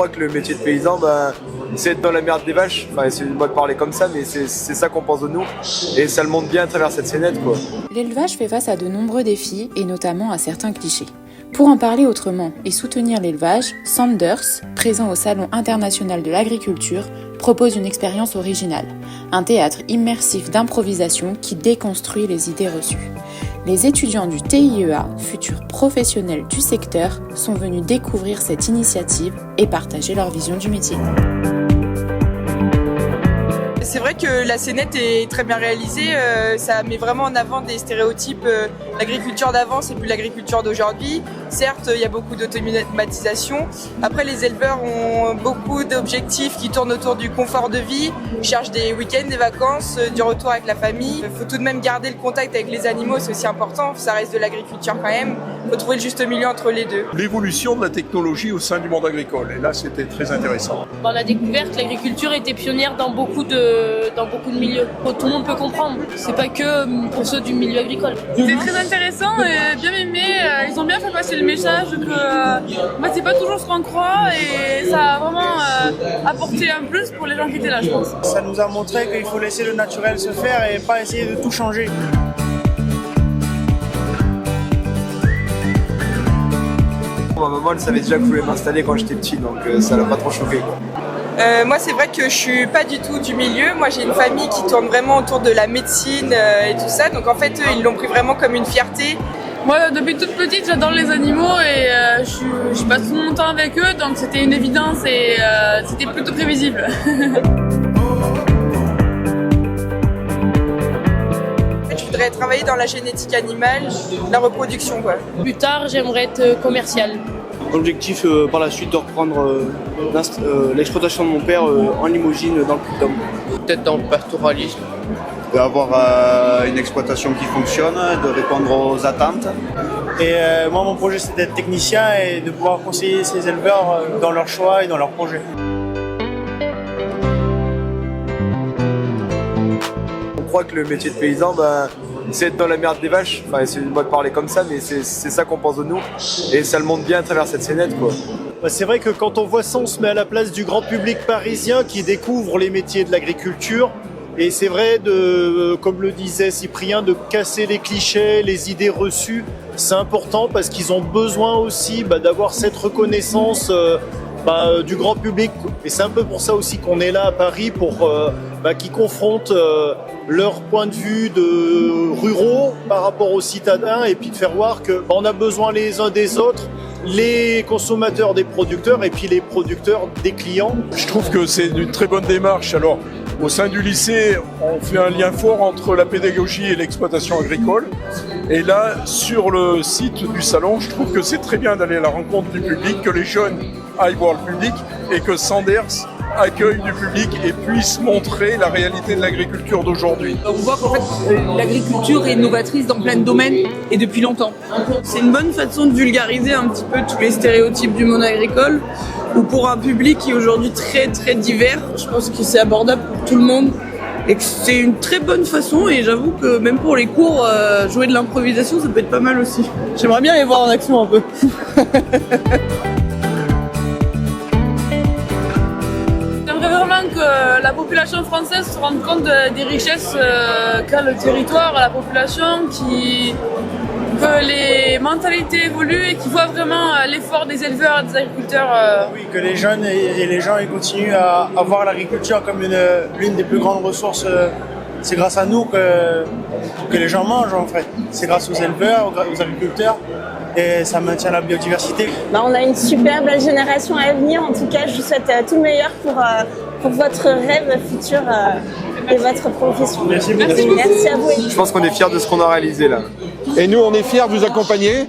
croit que le métier de paysan, c'est être dans la merde des vaches. Enfin, c'est une mode de parler comme ça, mais c'est ça qu'on pense de nous. Et ça le montre bien à travers cette scénette, quoi. L'élevage fait face à de nombreux défis, et notamment à certains clichés. Pour en parler autrement et soutenir l'élevage, Sanders, présent au Salon international de l'agriculture, propose une expérience originale, un théâtre immersif d'improvisation qui déconstruit les idées reçues. Les étudiants du TIEA, futurs professionnels du secteur, sont venus découvrir cette initiative et partager leur vision du métier. C'est vrai que la scénette est très bien réalisée, ça met vraiment en avant des stéréotypes. L'agriculture d'avant, c'est plus l'agriculture d'aujourd'hui. Certes, il y a beaucoup d'automatisation. Après, les éleveurs ont beaucoup d'objectifs qui tournent autour du confort de vie, cherchent des week-ends, des vacances, du retour avec la famille. Il faut tout de même garder le contact avec les animaux, c'est aussi important, ça reste de l'agriculture quand même. Il faut trouver le juste milieu entre les deux. L'évolution de la technologie au sein du monde agricole, et là c'était très intéressant. On a découvert que l'agriculture était pionnière dans beaucoup de milieux. Tout le monde peut comprendre, c'est pas que pour ceux du milieu agricole. C'était très intéressant et bien aimé, ils ont bien fait passer le message que c'est pas toujours ce qu'on croit et ça a vraiment apporté un plus pour les gens qui étaient là, je pense. Ça nous a montré qu'il faut laisser le naturel se faire et pas essayer de tout changer. Ma maman, elle savait déjà que je voulais m'installer quand j'étais petit, donc ça l'a pas trop choqué, quoi. Moi, c'est vrai que je suis pas du tout du milieu. Moi, j'ai une famille qui tourne vraiment autour de la médecine et tout ça. Donc, en fait, eux, ils l'ont pris vraiment comme une fierté. Moi, depuis toute petite, j'adore les animaux et je passe tout mon temps avec eux, donc c'était une évidence et c'était plutôt prévisible. Je voudrais travailler dans la génétique animale, la reproduction, quoi. Plus tard, j'aimerais être commercial. L'objectif par la suite de reprendre l'exploitation de mon père en Limousine dans le Puy-de-Dôme. Peut-être dans le pastoralisme. D'avoir une exploitation qui fonctionne, de répondre aux attentes. Et moi, mon projet, c'est d'être technicien et de pouvoir conseiller ces éleveurs dans leurs choix et dans leurs projets. On croit que le métier de paysan, c'est être dans la merde des vaches. Enfin, c'est une mode de parler comme ça, mais c'est ça qu'on pense de nous. Et ça le montre bien à travers cette scénette, quoi. C'est vrai que quand on voit ça, on se met à la place du grand public parisien qui découvre les métiers de l'agriculture. Et c'est vrai, comme le disait Cyprien, de casser les clichés, les idées reçues. C'est important parce qu'ils ont besoin aussi d'avoir cette reconnaissance du grand public. Et c'est un peu pour ça aussi qu'on est là à Paris, pour qu'ils confrontent leur point de vue de ruraux par rapport aux citadins et puis de faire voir qu'on a besoin les uns des autres, les consommateurs des producteurs et puis les producteurs des clients. Je trouve que c'est une très bonne démarche. Alors, au sein du lycée, on fait un lien fort entre la pédagogie et l'exploitation agricole. Et là, sur le site du salon, je trouve que c'est très bien d'aller à la rencontre du public, que les jeunes aillent voir le public et que Sanders accueille du public et puisse montrer la réalité de l'agriculture d'aujourd'hui. On voit qu'en fait, l'agriculture est novatrice dans plein de domaines et depuis longtemps. C'est une bonne façon de vulgariser un petit peu tous les stéréotypes du monde agricole, ou pour un public qui est aujourd'hui très très divers. Je pense que c'est abordable pour tout le monde et que c'est une très bonne façon, et j'avoue que même pour les cours, jouer de l'improvisation, ça peut être pas mal aussi. J'aimerais bien les voir en action un peu. Que la population française se rende compte des richesses qu'a le territoire, la population, que les mentalités évoluent et qu'ils voient vraiment l'effort des éleveurs et des agriculteurs. Oui, que les jeunes et les gens ils continuent à voir l'agriculture comme l'une des plus grandes ressources. C'est grâce à nous que les gens mangent, en fait. C'est grâce aux éleveurs, aux agriculteurs. Et ça maintient la biodiversité. On a une super belle génération à venir. En tout cas, je vous souhaite tout le meilleur pour votre rêve futur et votre profession. Merci beaucoup. Merci à vous. Je pense qu'on est fiers de ce qu'on a réalisé là. Et nous, on est fiers de vous accompagner.